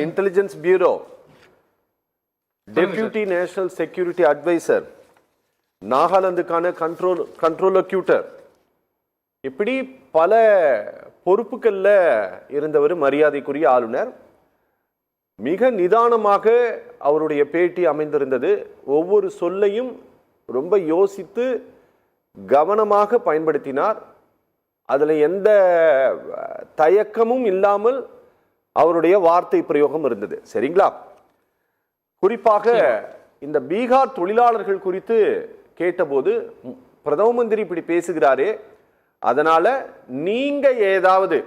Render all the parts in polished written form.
Intelligence bureau deputy national security adviser, நாகாலாந்துக்கான controller, இப்படி பல பொறுப்புகளில் இருந்தவர் மரியாதைக்குரிய ஆளுநர். மிக நிதானமாக அவருடைய பேட்டி அமைந்திருந்தது. ஒவ்வொரு சொல்லையும் ரொம்ப யோசித்து கவனமாக பயன்படுத்தினார். அதில் எந்த தயக்கமும் இல்லாமல் அவருடைய வார்த்தை பிரயோகம் இருந்தது. சரிங்களா? குறிப்பாக இந்த பீகார் தொழிலாளர்கள் குறித்து கேட்டபோது பிரதம மந்திரி இப்படி பேசுகிறாரே, அதனால நீங்க ஏதாவது,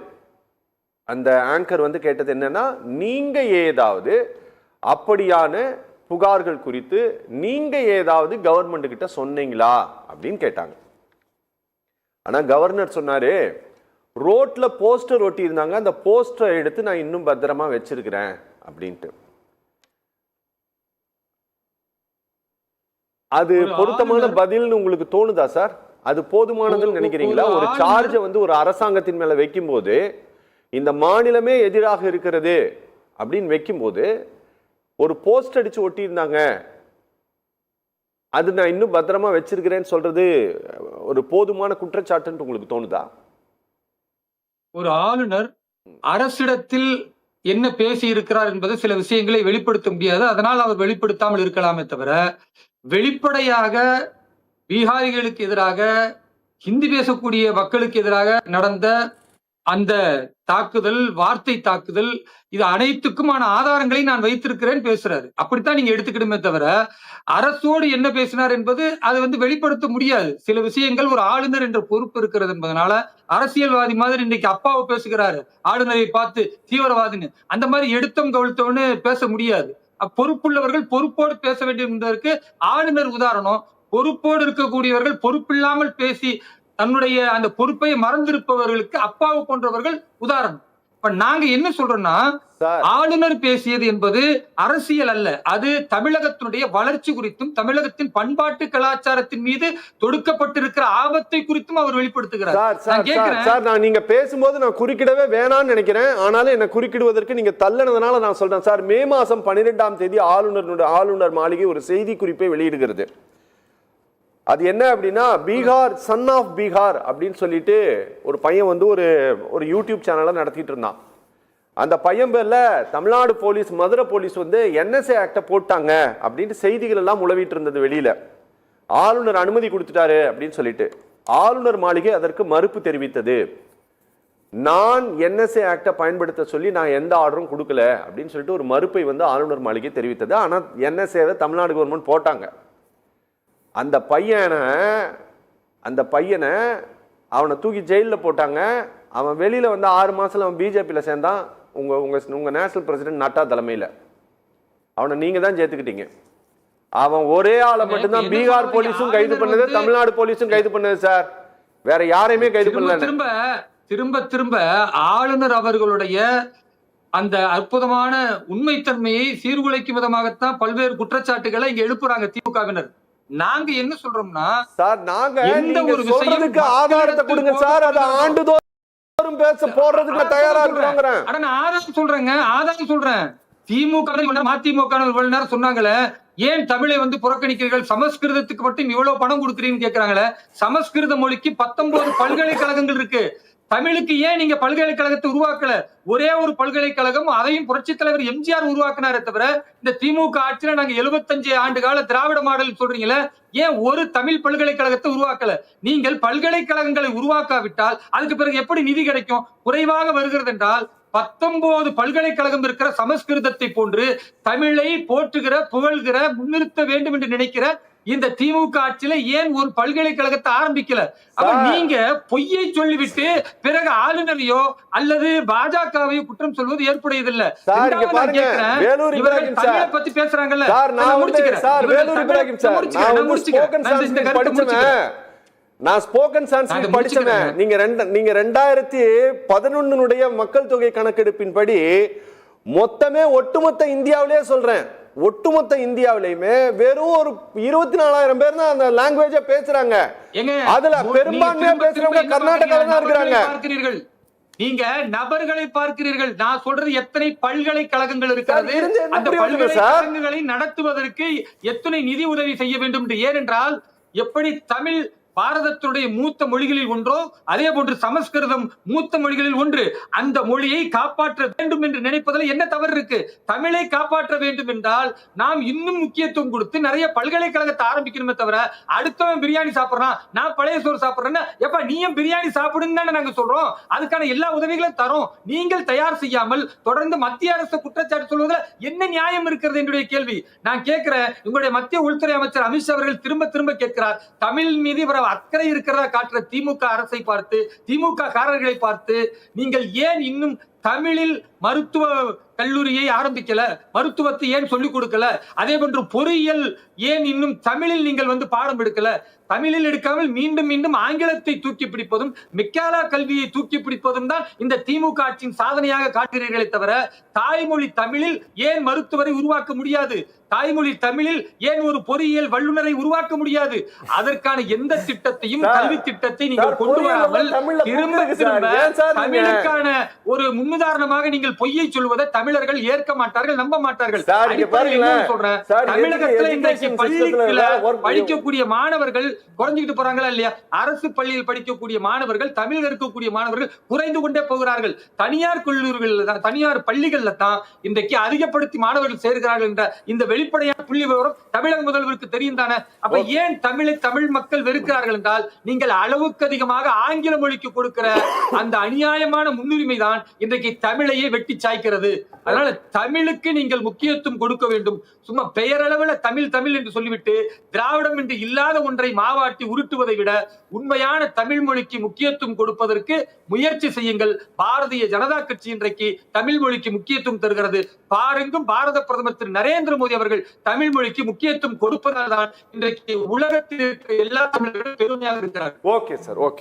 அந்த ஆங்கர் கேட்டது என்னன்னா, நீங்க ஏதாவது அப்படியான புகார்கள் குறித்து நீங்க ஏதாவது கவர்மெண்ட் கிட்ட சொன்னீங்களா அப்படின்னு கேட்டாங்க. ஆனா கவர்னர் சொன்னாரு, ரோட்ல போஸ்டர் ஒட்டி இருந்தாங்க, அந்த போஸ்டரை எடுத்து நான் இன்னும் பத்திரமா வச்சிருக்கிறேன் அப்படின்ட்டு. அது பொருத்தமான பதில்னு உங்களுக்கு தோணுதா சார்? அது போதுமானதுன்னு நினைக்கிறீங்களா? ஒரு சார்ஜ ஒரு அரசாங்கத்தின் மேல வைக்கும் போது, இந்த மாநிலமே எதிராக இருக்கிறது அப்படின்னு வைக்கும் போது, ஒரு போஸ்ட் அடிச்சு ஒட்டி இருந்தாங்க, அது நான் இன்னும் பத்திரமா வச்சிருக்கிறேன்னு சொல்றது ஒரு போதுமான குற்றச்சாட்டுன்னு உங்களுக்கு தோணுதா? ஒரு ஆளுநர் அரசிடத்தில் என்ன பேசி இருக்கிறார் என்பது சில விஷயங்களை வெளிப்படுத்த முடியாது, அதனால் அவர் வெளிப்படுத்தாமல் இருக்கலாமே தவிர, வெளிப்படையாக பீகாரிகளுக்கு எதிராக, ஹிந்தி பேசக்கூடிய மக்களுக்கு எதிராக நடந்த அந்த தாக்குதல், வார்த்தை தாக்குதல், இது அனைத்துக்குமான ஆதாரங்களை நான் வைத்திருக்கிறேன் பேசுறாரு. அப்படித்தான் நீங்க எடுத்துக்கிடுமே தவிர, அரசோடு என்ன பேசினார் என்பது அது வெளிப்படுத்த முடியாது. சில விஷயங்கள் ஒரு ஆளுநர் என்ற பொறுப்பு இருக்கிறது என்பதனால, அரசியல்வாதி மாதிரி இன்னைக்கு அப்பாவை பேசுகிறாரு, ஆளுநரை பார்த்து தீவிரவாதின்னு, அந்த மாதிரி எடுத்தோம் கவிழ்த்தோன்னு பேச முடியாது. பொறுப்புள்ளவர்கள் பொறுப்போடு பேச வேண்டும் என்பதற்கு ஆளுநர் உதாரணம். பொறுப்போடு இருக்கக்கூடியவர்கள் பொறுப்பில்லாமல் பேசி தன்னுடைய அந்த பொறுப்பை மறந்திருப்பவர்களுக்கு அப்பாவு போன்றவர்கள் உதாரணம். இப்ப நாங்க என்ன சொல்றோம்னா, ஆளுநர் பேசியது என்பது அரசியல் அல்ல, அது தமிழகத்தினுடைய வளர்ச்சி குறித்தும் தமிழகத்தின் பண்பாட்டு கலாச்சாரத்தின் மீது தொடுக்கப்பட்டிருக்கிற ஆபத்தை குறித்தும் அவர் வெளிப்படுத்துகிறார். நீங்க பேசும்போது நான் குறுக்கிடவே வேணாம்னு நினைக்கிறேன், ஆனாலும் என்ன குறுக்கிடுவதற்கு நீங்க தள்ளனதுனால நான் சொல்றேன் சார். மே மாசம் 12ஆம் தேதி ஆளுநர் மாளிகை ஒரு செய்தி குறிப்பை வெளியிடுகிறது. அது என்ன அப்படின்னா, பீகார் சன் ஆஃப் பீகார் அப்படின்னு சொல்லிட்டு ஒரு பையன் ஒரு யூடியூப் சேனலை நடத்திட்டு இருந்தான். அந்த பையன் பேர்ல Tamil Nadu police, Madurai police NSA act போட்டாங்க அப்படின்ட்டு செய்திகள் எல்லாம் உளவிட்டு இருந்தது வெளியில. ஆளுநர் அனுமதி கொடுத்துட்டாரு அப்படின்னு சொல்லிட்டு ஆளுநர் மாளிகை அதற்கு மறுப்பு தெரிவித்தது. நான் NSA ஆக்ட பயன்படுத்த சொல்லி நான் எந்த ஆர்டரும் கொடுக்கல அப்படின்னு சொல்லிட்டு ஒரு மறுப்பை ஆளுநர் மாளிகை தெரிவித்தது. ஆனா NSA தமிழ்நாடு கவர்மெண்ட் போட்டாங்க. அந்த பையனை அவனை தூக்கி ஜெயிலில் போட்டாங்க. அவன் வெளியில 6 மாசத்துல அவன் பிஜேபியில் சேர்ந்தான். உங்க நேஷனல் பிரசிடென்ட் நட்டா தலைமையில் அவனை நீங்க தான் சேர்த்துக்கிட்டீங்க. அவன் ஒரே ஆளை மட்டும்தான் பீகார் போலீஸும் கைது பண்ணது, தமிழ்நாடு போலீஸும் கைது பண்ணது சார். வேற யாரையுமே கைது பண்ணல. திரும்ப ஆளுநர் அவர்களுடைய அந்த அற்புதமான உண்மைத்தன்மையை சீர்குலைக்கும் விதமாகத்தான் பல்வேறு குற்றச்சாட்டுகளை இங்க எழுப்புறாங்க திமுகவினர். நாங்க என்ன சொல்றோம்னா, சார், நாங்க எந்த ஒரு விஷயத்துக்கு ஆதாரத்தை கொடுங்க சார், அதை ஆண்டுதோறும் பேச போடுறதுக்கு தயாரா இருக்கிறோம். ஆதாரம் சொல்றேன். திமுக மதிமுக சொன்னாங்களே, ஏன் தமிழை புறக்கணிக்கிறீர்கள், சமஸ்கிருதத்துக்கு மட்டும் இவ்வளவு பணம் கொடுக்குறீங்கன்னு கேட்கிறாங்களே. சமஸ்கிருத மொழிக்கு 19 பல்கலைக்கழகங்கள் இருக்கு. தமிழுக்கு ஏன் நீங்க பல்கலைக்கழகத்தை உருவாக்கல? ஒரே ஒரு பல்கலைக்கழகம், அதையும் புரட்சி தலைவர் எம்ஜிஆர் உருவாக்கினாரே தவிர, இந்த திமுக ஆட்சியில நாங்க 75 ஆண்டு கால திராவிட மாடல் சொல்றீங்களே, ஏன் ஒரு தமிழ் பல்கலைக்கழகத்தை உருவாக்கல? நீங்கள் பல்கலைக்கழகங்களை உருவாக்காவிட்டால் அதுக்கு பிறகு எப்படி நிதி கிடைக்கும்? குறைவாக வருகிறது என்றால் 19 பல்கலைக்கழகம் இருக்கிற சமஸ்கிருதத்தை போன்று தமிழை போற்றுகிற, புகழ்கிற, முன்னிறுத்த வேண்டும் என்று நினைக்கிற இந்த திமுக ஆட்சியில ஏன் ஒரு பல்கலைக்கழகத்தை ஆரம்பிக்கல? அப்ப நீங்க பொய்யை சொல்லிவிட்டு பிறகு ஆளுநரையோ அல்லது பாஜகவையோ குற்றம் சொல்வது ஏற்புடையதில்லை. பத்தி பேசுறாங்கல்ல, நான் ஸ்போக்கன் சான்ஸ்கிரிட் படிச்சேன். நீங்க 2011 மக்கள் தொகை கணக்கெடுப்பின்படி மொத்தமே ஒட்டுமொத்த இந்தியாவிலேயே சொல்றேன், ஒட்டுமொத்த இந்தியாவிலேயுமே வெறும் ஒரு 24,000 பேர் தான் அந்த லாங்குவேஜ பேசுறாங்க. அதுல பெரும்பான்மையா பேசுறவங்க கர்நாடகால தான் இருக்காங்க. நீங்க நபர்களை பார்க்கிறீர்கள். நான் சொல்றது எத்தனை பல்கலைக்கழகங்கள் இருக்கிறது, அந்த பல்கலைக்கழகங்களை நடத்துவதற்கு எத்தனை நிதி உதவி செய்ய வேண்டும் என்று. ஏனென்றால் எப்படி தமிழ் பாரதத்துடைய மூத்த மொழிகளில் ஒன்றோ அதே போன்று சமஸ்கிருதம் மூத்த மொழிகளில் ஒன்று. அந்த மொழியை காப்பாற்ற வேண்டும் என்று நினைப்பதில் என்ன தவறு இருக்கு? தமிழை காப்பாற்ற வேண்டும் என்றால் நாம் இன்னும் முக்கியத்துவம் கொடுத்து நிறைய பல்கலைக்கழகத்தை ஆரம்பிக்கணுமே தவிர, அடுத்தவன் பிரியாணி சாப்பிடுறான் நான் பழைய சோறு சாப்பிடுறேன்னா எப்ப நீயும் பிரியாணி சாப்பிடுன்னு தானே நாங்க சொல்றோம். அதுக்கான எல்லா உதவிகளும் தரோம். நீங்கள் தயார் செய்யாமல் தொடர்ந்து மத்திய அரசு குற்றச்சாட்டு சொல்வதில் என்ன நியாயம் இருக்கிறது என்னுடைய கேள்வி. நான் கேட்கிறேன், உங்களுடைய மத்திய உள்துறை அமைச்சர் அமித்ஷா அவர்கள் திரும்ப திரும்ப கேட்கிறார், தமிழ் மீது அக்கறை இருக்கிறதா காட்டுற திமுக அரசை பார்த்து, திமுக காரர்களை பார்த்து, நீங்கள் ஏன் இன்னும் தமிழில் மருத்துவ கல்லூரியை ஆரம்பிக்கல, மருத்துவத்தை ஏன் சொல்லிக் கொடுக்கல, அதே போன்று பொறியியல் ஏன் இன்னும் தமிழில் நீங்கள் பாடம் எடுக்கல? தமிழில் எடுக்காமல் மீண்டும் மீண்டும் ஆங்கிலத்தை தூக்கி பிடிப்பதும் மெக்காலா கல்வியை தூக்கி பிடிப்பதும் தான் இந்த திமுக ஆட்சியின் சாதனையாக காட்டுகிறீர்களே தவிர, தாய்மொழி தமிழில் ஏன் மருத்துவரை உருவாக்க முடியாது? தாய்மொழி தமிழில் ஏன் ஒரு பொறியியல் வல்லுநரை உருவாக்க முடியாது? அதற்கான எந்த திட்டத்தையும் கல்வி திட்டத்தை நீங்கள் கொண்டு வராமல் திரும்ப திரும்ப தமிழுக்கான ஒரு முன்னுதாரணமாக நீங்கள் பொய்யை சொல்வதை தமிழர்கள் ஏற்க மாட்டார்கள், நம்ப மாட்டார்கள். சொல்றேன், தமிழகத்தில் இன்றைக்கு பள்ளிக்குள்ள படிக்கக்கூடிய மாணவர்கள் குறைஞ்சிட்டு போறாங்களா இல்லையா? அரசு பள்ளியில் படிக்கக்கூடிய மாணவர்கள், தமிழ் இருக்கக்கூடிய மாணவர்கள் குறைந்து கொண்டே போகிறார்கள். தனியார் கல்லூரிகள், தனியார் பள்ளிகள்ல தான் இன்றைக்கு அதிகப்படுத்தி மாணவர்கள் சேர்கிறார்கள் என்ற இந்த வெளிப்படையான புள்ளி விவரம் தமிழக முதல்வருக்கு தெரியும் தானே? அப்ப ஏன் தமிழ் மக்கள் வெறுக்கிறார்கள் என்றால், நீங்கள் அளவுக்கு அதிகமாக ஆங்கில மொழிக்கு கொடுக்கிற அந்த அநியாயமான முன்னுரிமை தான் இன்றைக்கு தமிழையே வெட்டி சாய்க்கிறது. அதனால தமிழுக்கு நீங்கள் முக்கியத்துவம் கொடுக்க வேண்டும். சும்மா பெயரளவில் தமிழ் தமிழ் என்று சொல்லிவிட்டு திராவிடம் என்று இல்லாத ஒன்றை மாவாட்டி உருட்டுவதை விட உண்மையான தமிழ் மொழிக்கு முக்கியத்துவம் கொடுப்பதற்கு முயற்சி செய்யுங்கள். பாரதிய ஜனதா கட்சி இன்றைக்கு தமிழ் மொழிக்கு முக்கியத்துவம் தருகிறது. பாருங்கும் பாரத பிரதமர் திரு நரேந்திர மோடி அவர்கள் தமிழ் மொழிக்கு முக்கியத்துவம் கொடுப்பதால் தான் இன்றைக்கு உலகத்தில் இருக்கிற எல்லா தமிழர்களும் பெருமையாக இருக்கிறார்கள். Okay sir, okay.